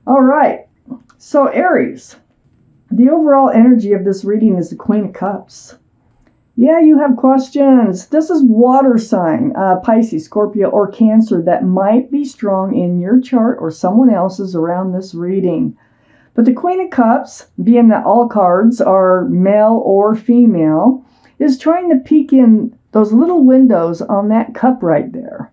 All right. So Aries, the overall energy of this reading is the Queen of Cups. Yeah, you have questions. This is water sign, Pisces, Scorpio, or Cancer that might be strong in your chart or someone else's around this reading. But the Queen of Cups, being that all cards are male or female, is trying to peek in those little windows on that cup right there.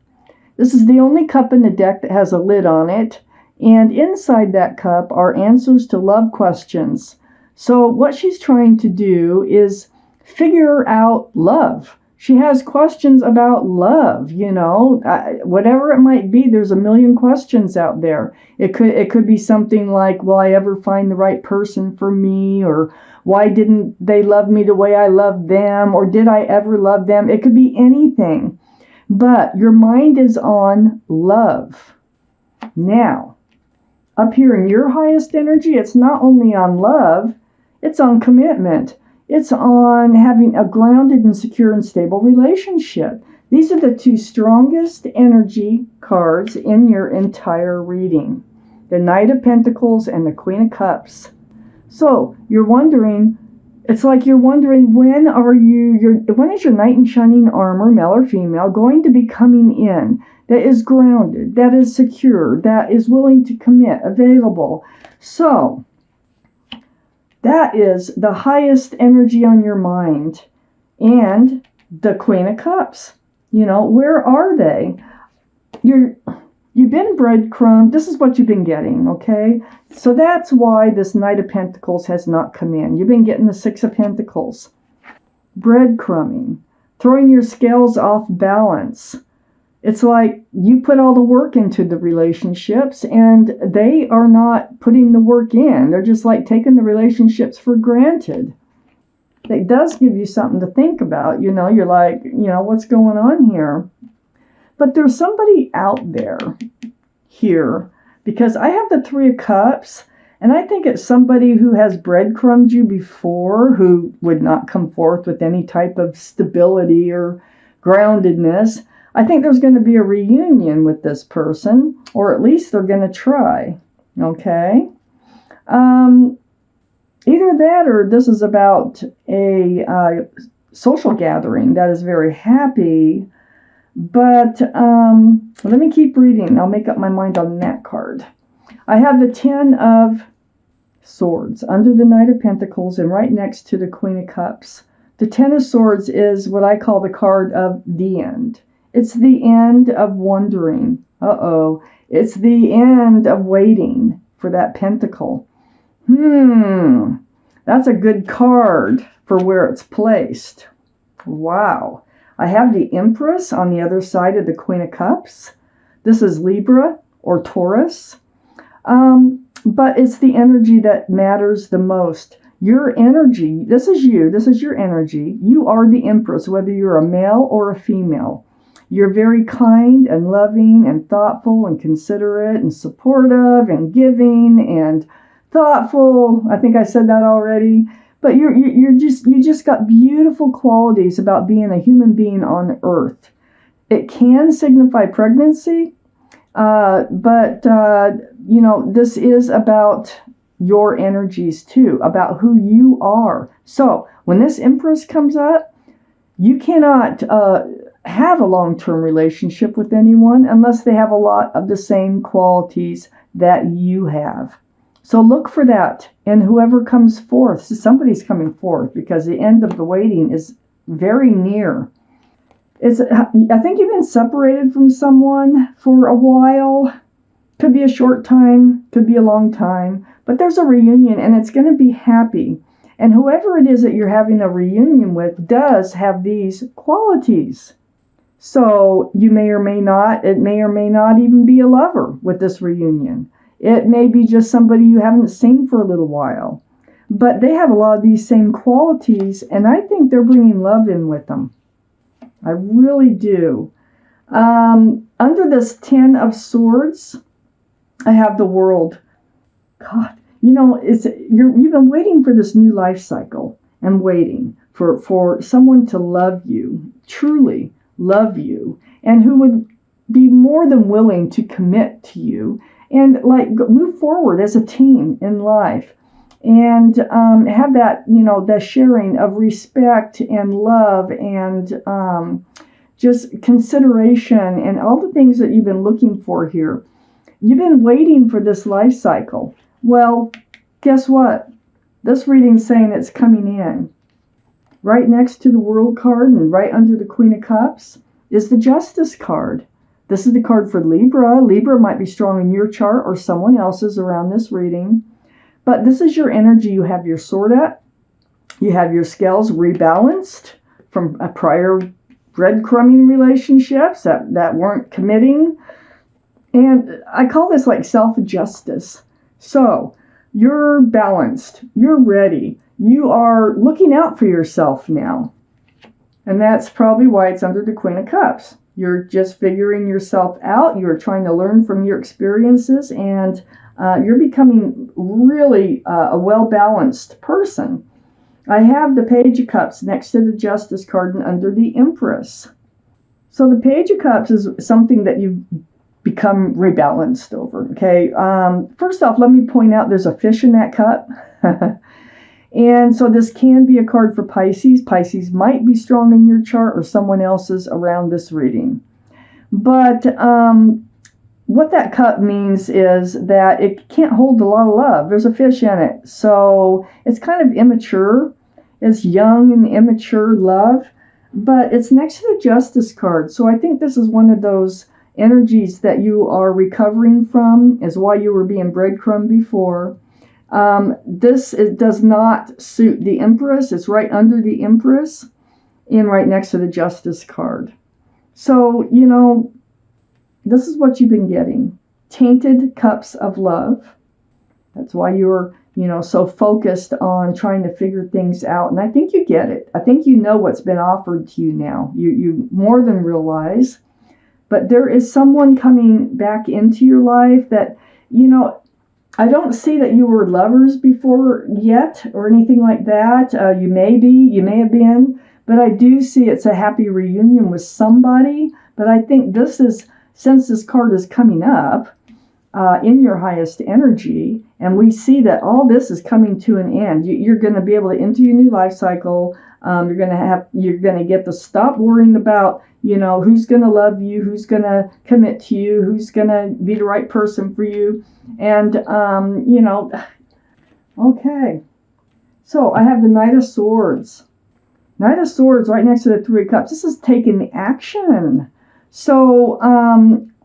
This is the only cup in the deck that has a lid on it, and inside that cup are answers to love questions. So what she's trying to do is figure out love. She has questions about love, whatever it might be. There's a million questions out there. It could be something like, will I ever find the right person for me? Or why didn't they love me the way I loved them? Or did I ever love them? It could be anything. But your mind is on love. Now, up here in your highest energy, it's not only on love, it's on commitment. It's on having a grounded and secure and stable relationship. These are the two strongest energy cards in your entire reading. The Knight of Pentacles and the Queen of Cups. So you're wondering, it's like you're wondering, when is your knight in shining armor, male or female, going to be coming in that is grounded, that is secure, that is willing to commit, available? So that is the highest energy on your mind. And the Queen of Cups, where are they? You've been breadcrumbed. This is what you've been getting, okay? So that's why this Knight of Pentacles has not come in. You've been getting the Six of Pentacles. Breadcrumbing. Throwing your scales off balance. It's like you put all the work into the relationships and they are not putting the work in. They're just like taking the relationships for granted. It does give you something to think about. You're like, what's going on here? But there's somebody out there here, because I have the Three of Cups, and I think it's somebody who has breadcrumbed you before, who would not come forth with any type of stability or groundedness. I think there's going to be a reunion with this person, or at least they're going to try. Okay? Either that, or this is about a social gathering that is very happy. But let me keep reading. I'll make up my mind on that card. I have the Ten of Swords under the Knight of Pentacles and right next to the Queen of Cups. The Ten of Swords is what I call the card of the end. It's the end of wondering. It's the end of waiting for that pentacle. That's a good card for where it's placed. Wow. I have the Empress on the other side of the Queen of Cups. This is Libra or Taurus. But it's the energy that matters the most. Your energy, this is you, this is your energy. You are the Empress, whether you're a male or a female. You're very kind and loving and thoughtful and considerate and supportive and giving and thoughtful. I think I said that already. But you just got beautiful qualities about being a human being on Earth. It can signify pregnancy, but this is about your energies too, about who you are. So when this Empress comes up, you cannot have a long-term relationship with anyone unless they have a lot of the same qualities that you have. So look for that, and whoever comes forth, so somebody's coming forth, because the end of the waiting is very near. I think you've been separated from someone for a while. Could be a short time, could be a long time, but there's a reunion, and it's going to be happy. And whoever it is that you're having a reunion with does have these qualities. So it may or may not even be a lover with this reunion. It may be just somebody you haven't seen for a little while. But they have a lot of these same qualities, and I think they're bringing love in with them. I really do. Under this Ten of Swords, I have the World. God, you've been waiting for this new life cycle and waiting for someone to love you, truly love you, and who would be more than willing to commit to you and like move forward as a team in life, and have that, the sharing of respect and love and just consideration and all the things that you've been looking for here. You've been waiting for this life cycle. Well, guess what? This reading's saying it's coming in. Right next to the World card and right under the Queen of Cups is the Justice card. This is the card for Libra. Libra might be strong in your chart or someone else's around this reading. But this is your energy. You have your sword up. You have your scales rebalanced from a prior breadcrumbing relationships that weren't committing. And I call this like self-justice. So you're balanced. You're ready. You are looking out for yourself now. And that's probably why it's under the Queen of Cups. You're just figuring yourself out. You're trying to learn from your experiences, and you're becoming really a well-balanced person. I have the Page of Cups next to the Justice card and under the Empress. So the Page of Cups is something that you've become rebalanced over, okay? First off, let me point out there's a fish in that cup. And so this can be a card for Pisces. Pisces might be strong in your chart or someone else's around this reading. But what that cup means is that it can't hold a lot of love. There's a fish in it. So it's kind of immature. It's young and immature love. But it's next to the Justice card. So I think this is one of those energies that you are recovering from, is why you were being breadcrumbed before. It does not suit the Empress. It's right under the Empress and right next to the Justice card. So, this is what you've been getting. Tainted cups of love. That's why you're, so focused on trying to figure things out. And I think you get it. I think you know what's been offered to you now. You more than realize. But there is someone coming back into your life that, I don't see that you were lovers before yet or anything like that. You may have been, but I do see it's a happy reunion with somebody. But I think since this card is coming up in your highest energy, and we see that all this is coming to an end, you're going to be able to enter your new life cycle. You're going to get to stop worrying about, who's going to love you, who's going to commit to you, who's going to be the right person for you. And, okay. So I have the Knight of Swords. Knight of Swords right next to the Three of Cups. This is taking action. So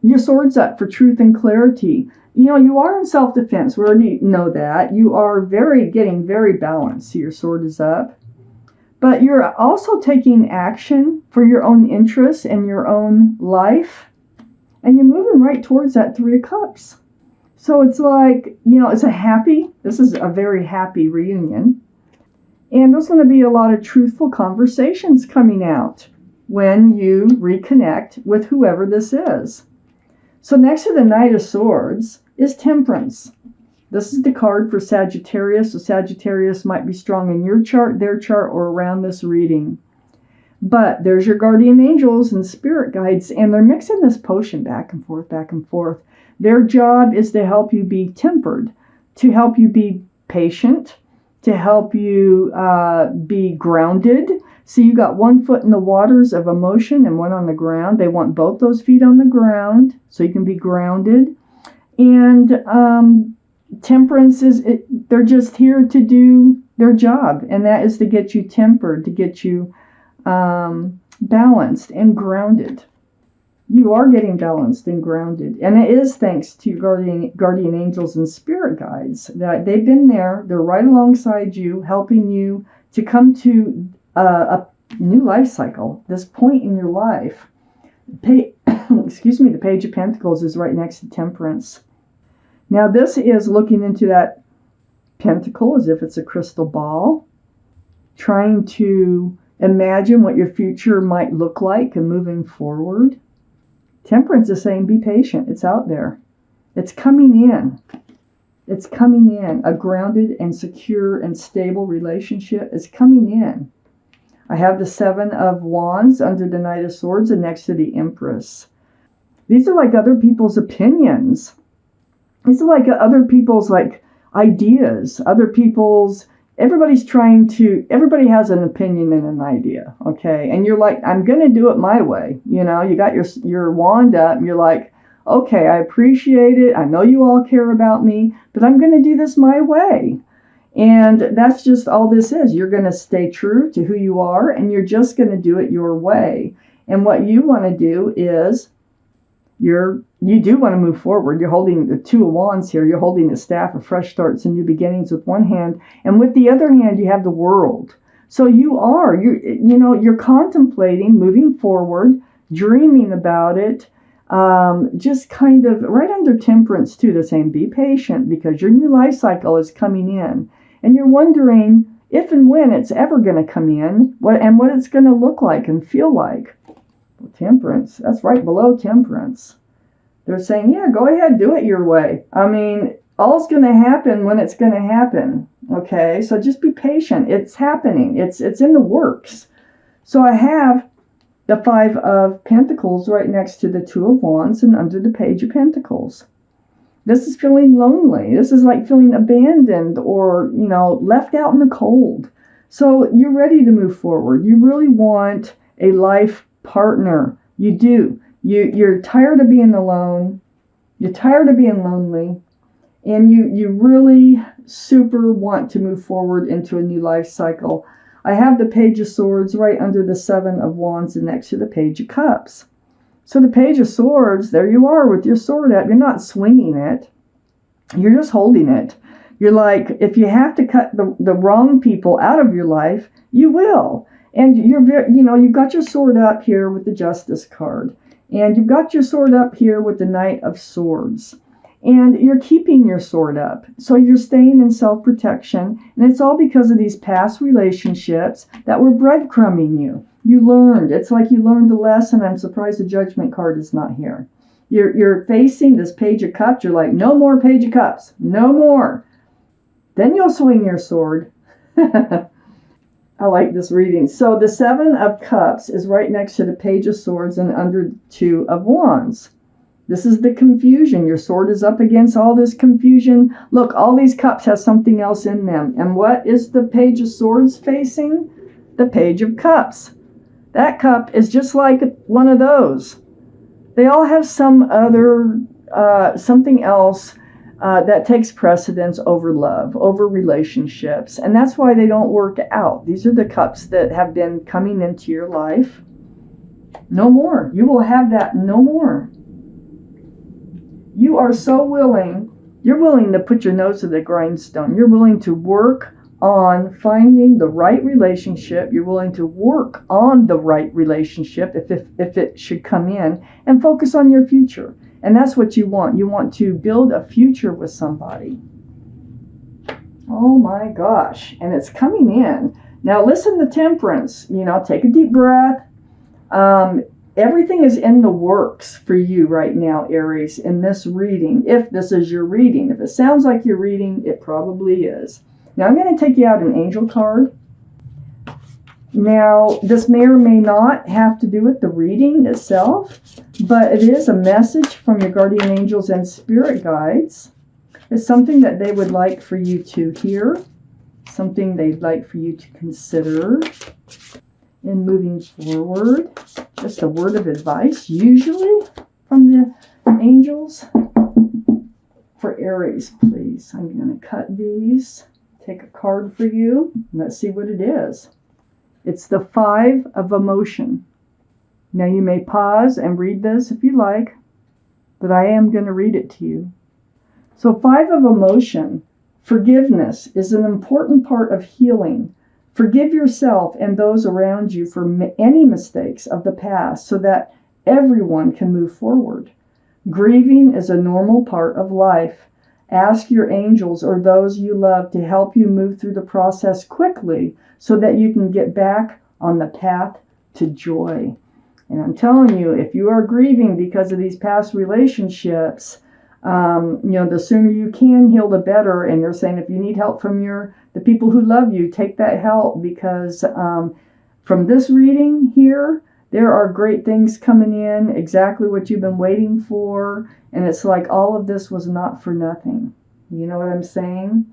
your sword's up for truth and clarity. You are in self-defense. We already know that. You are getting very balanced. So your sword is up. But you're also taking action for your own interests and your own life. And you're moving right towards that Three of Cups. So it's like, this is a very happy reunion. And there's going to be a lot of truthful conversations coming out when you reconnect with whoever this is. So next to the Knight of Swords is Temperance. This is the card for Sagittarius. So Sagittarius might be strong in your chart, their chart, or around this reading. But there's your guardian angels and spirit guides, and they're mixing this potion back and forth, back and forth. Their job is to help you be tempered, to help you be patient, to help you be grounded. So you got one foot in the waters of emotion and one on the ground. They want both those feet on the ground so you can be grounded. And temperance they're just here to do their job, and that is to get you tempered, to get you balanced and grounded. You are getting balanced and grounded, and it is thanks to your guardian angels and spirit guides that they've been there. They're right alongside you, helping you to come to a new life cycle, this point in your life. The Page of Pentacles is right next to Temperance. Now this is looking into that pentacle as if it's a crystal ball, trying to imagine what your future might look like and moving forward. Temperance is saying, be patient. It's out there. It's coming in. It's coming in. A grounded and secure and stable relationship is coming in. I have the Seven of Wands under the Knight of Swords and next to the Empress. These are like other people's opinions. These are like other people's like ideas, everybody has an opinion and an idea, okay? And you're like, I'm going to do it my way. You know, you got your wand up and you're like, okay, I appreciate it. I know you all care about me, but I'm going to do this my way. And that's just all this is. You're going to stay true to who you are, and you're just going to do it your way. And what you want to do is you do want to move forward. You're holding the Two of Wands here. You're holding the staff of fresh starts and new beginnings with one hand, and with the other hand you have the World. So you're contemplating moving forward, dreaming about it, just kind of right under Temperance too. They're saying be patient because your new life cycle is coming in, and you're wondering if and when it's ever going to come in, what it's going to look like and feel like. Temperance, that's right below Temperance. They're saying, yeah, go ahead, do it your way. I mean, all's going to happen when it's going to happen. Okay, so just be patient. It's happening. It's in the works. So I have the Five of Pentacles right next to the Two of Wands and under the Page of Pentacles. This is feeling lonely. This is like feeling abandoned or, left out in the cold. So you're ready to move forward. You really want a life partner. You do. You're tired of being alone. You're tired of being lonely. And you really super want to move forward into a new life cycle. I have the Page of Swords right under the Seven of Wands and next to the Page of Cups. So the Page of Swords, there you are with your sword out. You're not swinging it. You're just holding it. You're like, if you have to cut the wrong people out of your life, you will. And you've got your sword up here with the Justice card. And you've got your sword up here with the Knight of Swords. And you're keeping your sword up. So you're staying in self-protection. And it's all because of these past relationships that were breadcrumbing you. You learned. It's like you learned the lesson. I'm surprised the Judgment card is not here. You're facing this Page of Cups. You're like, no more Page of Cups. No more. Then you'll swing your sword. I like this reading. So the Seven of Cups is right next to the Page of Swords and under Two of Wands. This is the confusion. Your sword is up against all this confusion. Look, all these cups have something else in them. And what is the Page of Swords facing? The Page of Cups. That cup is just like one of those. They all have some other, something else that takes precedence over love, over relationships. And that's why they don't work out. These are the cups that have been coming into your life. No more. You will have that no more. You are so willing. You're willing to put your nose to the grindstone. You're willing to work on finding the right relationship. You're willing to work on the right relationship if it should come in, and focus on your future. And that's what you want. You want to build a future with somebody. Oh my gosh. And it's coming in. Now listen to Temperance. Take a deep breath. Everything is in the works for you right now, Aries, in this reading. If this is your reading. If it sounds like your reading, it probably is. Now I'm going to take you out an angel card. Now, this may or may not have to do with the reading itself, but it is a message from your guardian angels and spirit guides. It's something that they would like for you to hear, something they'd like for you to consider in moving forward. Just a word of advice, usually from the angels. For Aries, please. I'm going to cut these. Take a card for you. Let's see what it is. It's the Five of Emotion. Now you may pause and read this if you like, but I am going to read it to you. So Five of Emotion, forgiveness is an important part of healing. Forgive yourself and those around you for any mistakes of the past so that everyone can move forward. Grieving is a normal part of life. Ask your angels or those you love to help you move through the process quickly so that you can get back on the path to joy. And I'm telling you, if you are grieving because of these past relationships, the sooner you can heal, the better. And they're saying if you need help from the people who love you, take that help, because from this reading here, There are great things coming in, exactly what you've been waiting for. And it's like all of this was not for nothing. You know what I'm saying?